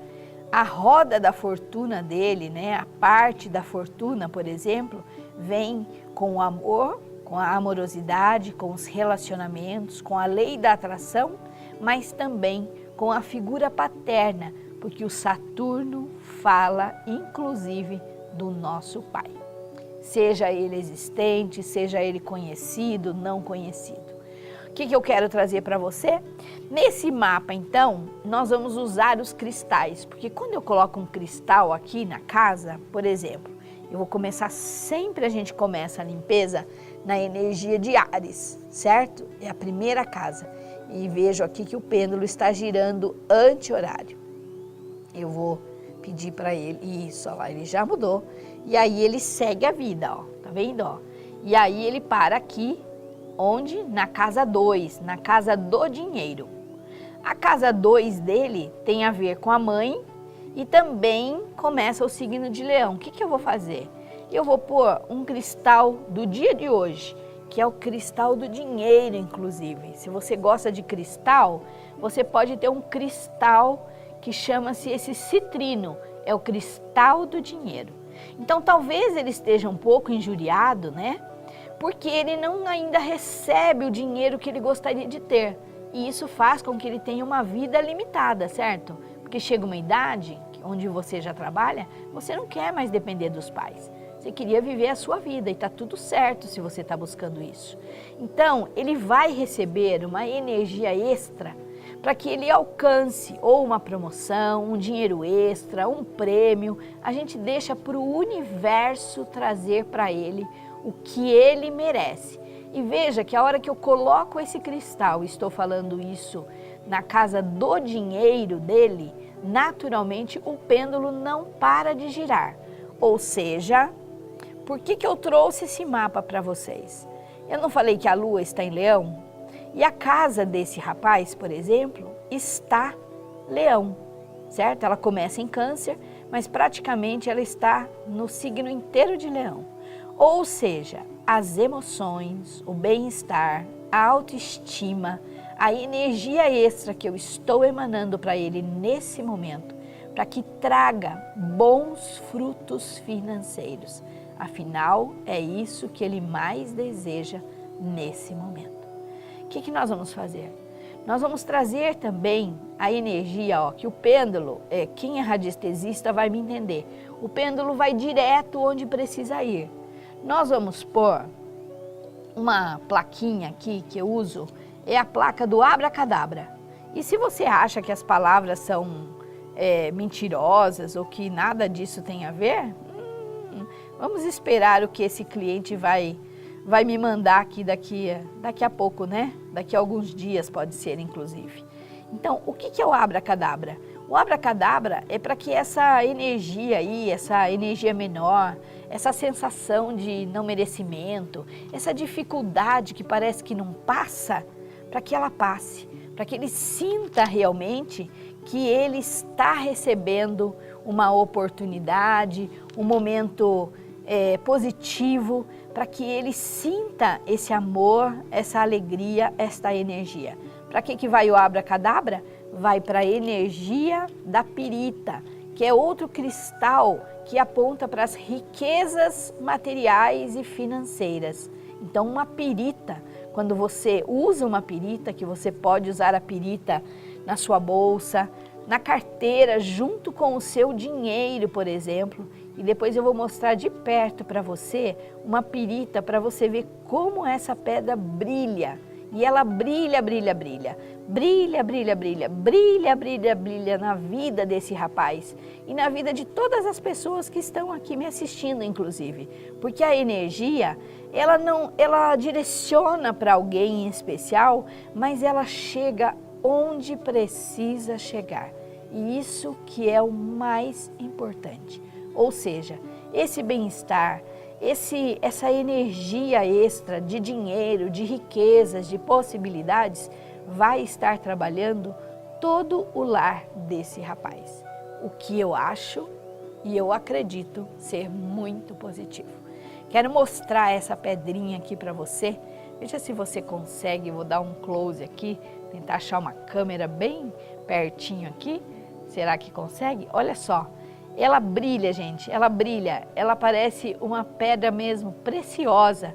a roda da fortuna dele, né, a parte da fortuna, por exemplo, vem com o amor, com a amorosidade, com os relacionamentos, com a lei da atração, mas também com a figura paterna, porque o Saturno fala, inclusive, do nosso pai. Seja ele existente, seja ele conhecido, não conhecido. O que eu quero trazer para você? Nesse mapa, então, nós vamos usar os cristais, porque quando eu coloco um cristal aqui na casa, por exemplo, eu vou começar, sempre a gente começa a limpeza na energia de Áries, certo? É a primeira casa. E vejo aqui que o pêndulo está girando anti-horário. Eu vou pedir para ele, isso, ó lá, ele já mudou. E aí ele segue a vida, ó, tá vendo, ó? E aí ele para aqui Onde? Na casa 2, na casa do dinheiro. A casa 2 dele tem a ver com a mãe e também começa o signo de Leão. O que eu vou fazer? Eu vou pôr um cristal do dia de hoje, que é o cristal do dinheiro, inclusive. Se você gosta de cristal, você pode ter um cristal que chama-se esse citrino, é o cristal do dinheiro. Então, talvez ele esteja um pouco injuriado, né? Porque ele não ainda recebe o dinheiro que ele gostaria de ter. E isso faz com que ele tenha uma vida limitada, certo? Porque chega uma idade onde você já trabalha, você não quer mais depender dos pais. Você queria viver a sua vida e está tudo certo se você está buscando isso. Então, ele vai receber uma energia extra para que ele alcance ou uma promoção, um dinheiro extra, um prêmio. A gente deixa para o universo trazer para ele o que ele merece. E veja que a hora que eu coloco esse cristal, estou falando isso na casa do dinheiro dele, naturalmente o pêndulo não para de girar. Ou seja, por que eu trouxe esse mapa para vocês? Eu não falei que a lua está em Leão? E a casa desse rapaz, por exemplo, está Leão, certo? Ela começa em Câncer, mas praticamente ela está no signo inteiro de Leão. Ou seja, as emoções, o bem-estar, a autoestima, a energia extra que eu estou emanando para ele nesse momento, para que traga bons frutos financeiros. Afinal, é isso que ele mais deseja nesse momento. O que nós vamos fazer? Nós vamos trazer também a energia, ó, que o pêndulo, quem é radiestesista vai me entender, o pêndulo vai direto onde precisa ir. Nós vamos pôr uma plaquinha aqui que eu uso, é a placa do Abracadabra. E se você acha que as palavras são mentirosas ou que nada disso tem a ver, vamos esperar o que esse cliente vai me mandar aqui daqui a pouco, né? Daqui a alguns dias pode ser, inclusive. Então, o que é o Abracadabra? O Abracadabra é para que essa energia aí, essa energia menor, essa sensação de não merecimento, essa dificuldade que parece que não passa, para que ela passe, para que ele sinta realmente que ele está recebendo uma oportunidade, um momento positivo, para que ele sinta esse amor, essa alegria, esta energia. Para que vai o Abracadabra? Vai para a energia da pirita, que é outro cristal que aponta para as riquezas materiais e financeiras. Então, uma pirita, quando você usa uma pirita, que você pode usar a pirita na sua bolsa, na carteira, junto com o seu dinheiro, por exemplo, e depois eu vou mostrar de perto para você uma pirita para você ver como essa pedra brilha. E ela brilha, brilha, brilha, brilha, brilha, brilha, brilha, brilha, brilha na vida desse rapaz e na vida de todas as pessoas que estão aqui me assistindo, inclusive. Porque a energia, ela direciona para alguém em especial, mas ela chega onde precisa chegar. E isso que é o mais importante. Ou seja, esse bem-estar, essa energia extra de dinheiro, de riquezas, de possibilidades, vai estar trabalhando todo o lar desse rapaz. O que eu acho e eu acredito ser muito positivo. Quero mostrar essa pedrinha aqui para você. Veja se você consegue, vou dar um close aqui, tentar achar uma câmera bem pertinho aqui. Será que consegue? Olha só. Ela brilha, gente, ela brilha, ela parece uma pedra mesmo preciosa.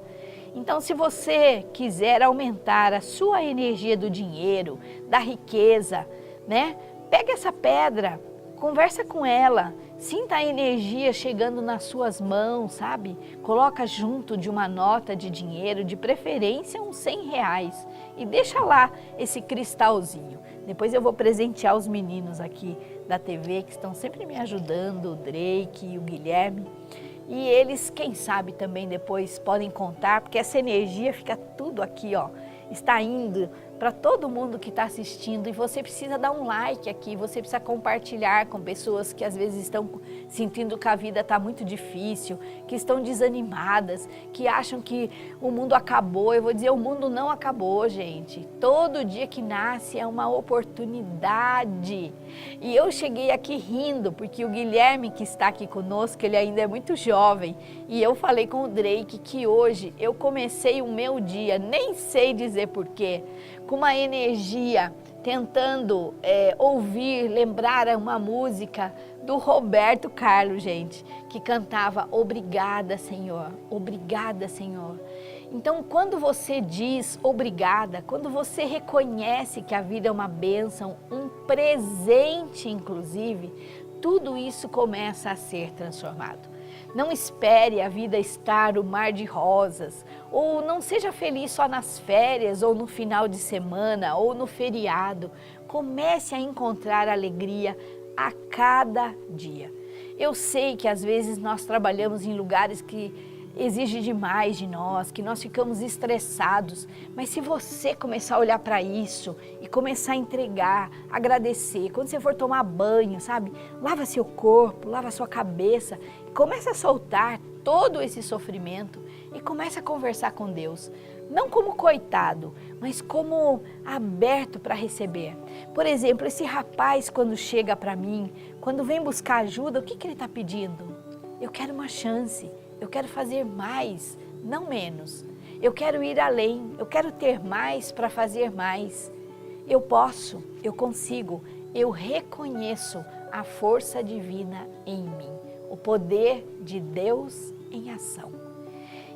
Então, se você quiser aumentar a sua energia do dinheiro, da riqueza, né? Pega essa pedra, conversa com ela, sinta a energia chegando nas suas mãos, sabe? Coloca junto de uma nota de dinheiro, de preferência uns R$100, e deixa lá esse cristalzinho. Depois eu vou presentear os meninos aqui da TV que estão sempre me ajudando, o Drake e o Guilherme. E eles, quem sabe, também depois podem contar, porque essa energia fica tudo aqui, ó, está indo para todo mundo que está assistindo, e você precisa dar um like aqui, você precisa compartilhar com pessoas que às vezes estão sentindo que a vida está muito difícil, que estão desanimadas, que acham que o mundo acabou. Eu vou dizer, o mundo não acabou, gente. Todo dia que nasce é uma oportunidade. E eu cheguei aqui rindo, porque o Guilherme que está aqui conosco, ele ainda é muito jovem, e eu falei com o Drake que hoje eu comecei o meu dia, nem sei dizer porquê, com uma energia, tentando ouvir, lembrar uma música do Roberto Carlos, gente, que cantava Obrigada, Senhor, obrigada, Senhor. Então, quando você diz obrigada, quando você reconhece que a vida é uma bênção, um presente inclusive, tudo isso começa a ser transformado. Não espere a vida estar o mar de rosas, ou não seja feliz só nas férias, ou no final de semana, ou no feriado. Comece a encontrar alegria a cada dia. Eu sei que às vezes nós trabalhamos em lugares que exigem demais de nós, que nós ficamos estressados, mas se você começar a olhar para isso e começar a entregar, agradecer, quando você for tomar banho, sabe, lava seu corpo, lava sua cabeça, começa a soltar todo esse sofrimento e começa a conversar com Deus, não como coitado, mas como aberto para receber. Por exemplo, esse rapaz quando chega para mim, quando vem buscar ajuda, o que ele está pedindo? Eu quero uma chance. Eu quero fazer mais, não menos. Eu quero ir além, eu quero ter mais para fazer mais. Eu posso, eu consigo, eu reconheço a força divina em mim, o poder de Deus em ação.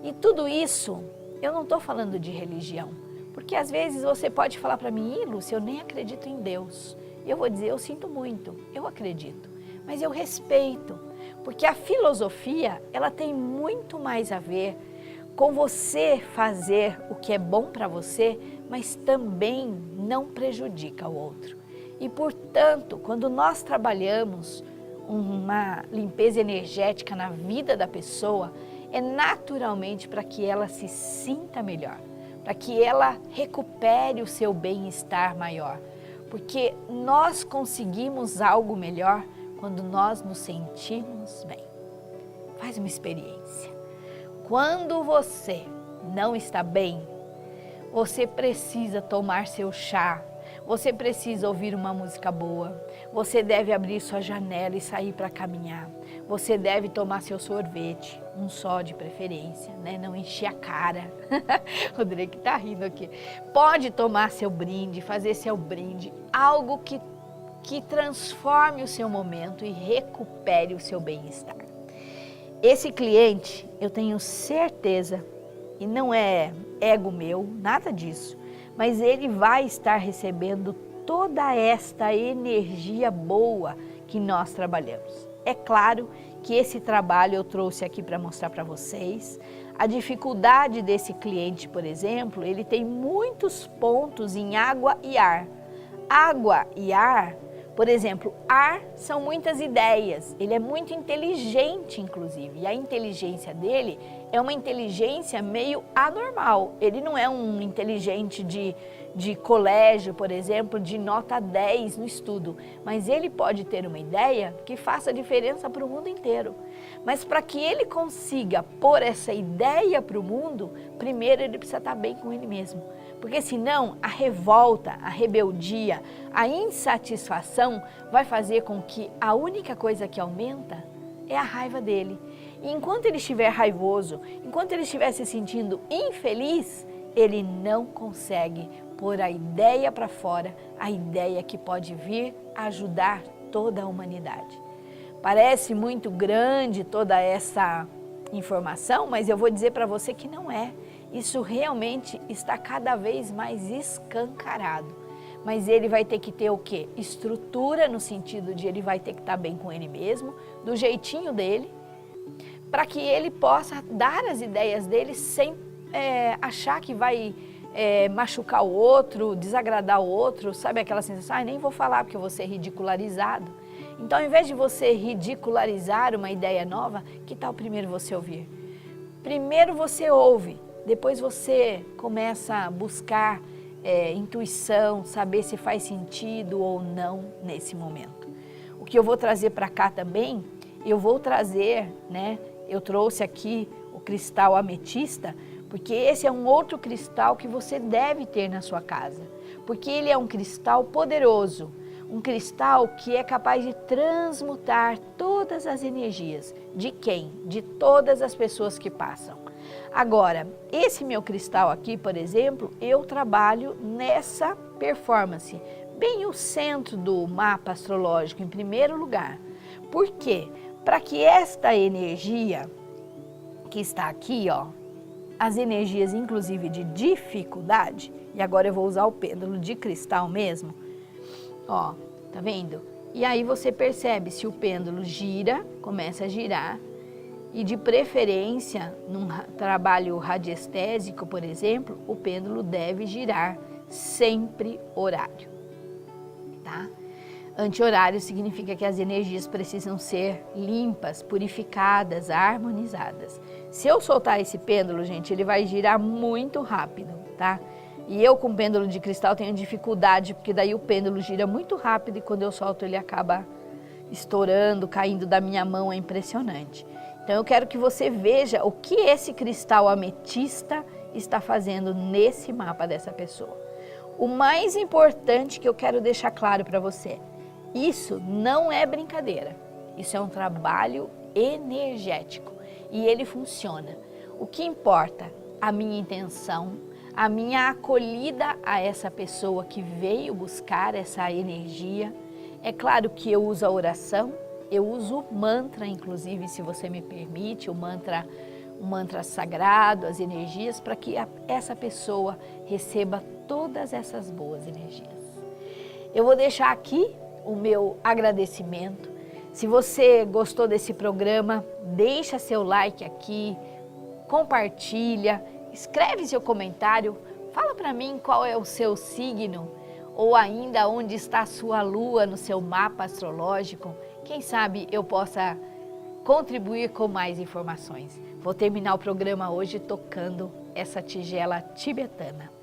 E tudo isso, eu não estou falando de religião, porque às vezes você pode falar para mim, Lúcia, eu nem acredito em Deus. Eu vou dizer, eu sinto muito, eu acredito, mas eu respeito. Porque a filosofia, ela tem muito mais a ver com você fazer o que é bom para você, mas também não prejudica o outro. E, portanto, quando nós trabalhamos uma limpeza energética na vida da pessoa, é naturalmente para que ela se sinta melhor, para que ela recupere o seu bem-estar maior. Porque nós conseguimos algo melhor quando nós nos sentimos bem. Faz uma experiência. Quando você não está bem, você precisa tomar seu chá, você precisa ouvir uma música boa, você deve abrir sua janela e sair para caminhar, você deve tomar seu sorvete, um só de preferência, né? Não encher a cara. O Drake tá rindo aqui. Pode tomar seu brinde, fazer seu brinde, algo que transforme o seu momento e recupere o seu bem-estar. Esse cliente, eu tenho certeza, e não é ego meu, nada disso, mas ele vai estar recebendo toda esta energia boa que nós trabalhamos. É claro que esse trabalho eu trouxe aqui para mostrar para vocês. A dificuldade desse cliente, por exemplo, ele tem muitos pontos em água e ar. Água e ar, por exemplo, ar são muitas ideias, ele é muito inteligente inclusive, e a inteligência dele é uma inteligência meio anormal, ele não é um inteligente de colégio, por exemplo, de nota 10 no estudo, mas ele pode ter uma ideia que faça diferença para o mundo inteiro. Mas para que ele consiga pôr essa ideia para o mundo, primeiro ele precisa estar bem com ele mesmo. Porque senão a revolta, a rebeldia, a insatisfação vai fazer com que a única coisa que aumenta é a raiva dele. E enquanto ele estiver raivoso, enquanto ele estiver se sentindo infeliz, ele não consegue pôr a ideia para fora, a ideia que pode vir ajudar toda a humanidade. Parece muito grande toda essa informação, mas eu vou dizer para você que não é. Isso realmente está cada vez mais escancarado. Mas ele vai ter que ter o quê? Estrutura, no sentido de ele vai ter que estar bem com ele mesmo, do jeitinho dele, para que ele possa dar as ideias dele sem achar que vai machucar o outro, desagradar o outro, sabe aquela sensação, nem vou falar porque eu vou ser ridicularizado. Então, ao invés de você ridicularizar uma ideia nova, que tal primeiro você ouvir? Primeiro você ouve, depois você começa a buscar intuição, saber se faz sentido ou não nesse momento. O que eu vou trazer para cá também, eu vou trazer, né? Eu trouxe aqui o cristal ametista, porque esse é um outro cristal que você deve ter na sua casa, porque ele é um cristal poderoso, um cristal que é capaz de transmutar todas as energias. De quem? De todas as pessoas que passam. Agora, esse meu cristal aqui, por exemplo, eu trabalho nessa performance, bem o centro do mapa astrológico, em primeiro lugar. Por quê? Para que esta energia que está aqui, ó, as energias inclusive de dificuldade, e agora eu vou usar o pêndulo de cristal mesmo, ó, tá vendo? E aí você percebe se o pêndulo gira, começa a girar, e de preferência, num trabalho radiestésico, por exemplo, o pêndulo deve girar sempre horário, tá? Anti-horário significa que as energias precisam ser limpas, purificadas, harmonizadas. Se eu soltar esse pêndulo, gente, ele vai girar muito rápido, tá? E eu com pêndulo de cristal tenho dificuldade, porque daí o pêndulo gira muito rápido e quando eu solto ele acaba estourando, caindo da minha mão, é impressionante. Então eu quero que você veja o que esse cristal ametista está fazendo nesse mapa dessa pessoa. O mais importante que eu quero deixar claro para você, isso não é brincadeira, isso é um trabalho energético e ele funciona. O que importa? A minha intenção, a minha acolhida a essa pessoa que veio buscar essa energia. É claro que eu uso a oração, eu uso o mantra, inclusive, se você me permite, um mantra sagrado, as energias, para que essa pessoa receba todas essas boas energias. Eu vou deixar aqui o meu agradecimento. Se você gostou desse programa, deixa seu like aqui, compartilha, escreve seu comentário, fala para mim qual é o seu signo ou ainda onde está a sua lua no seu mapa astrológico. Quem sabe eu possa contribuir com mais informações. Vou terminar o programa hoje tocando essa tigela tibetana.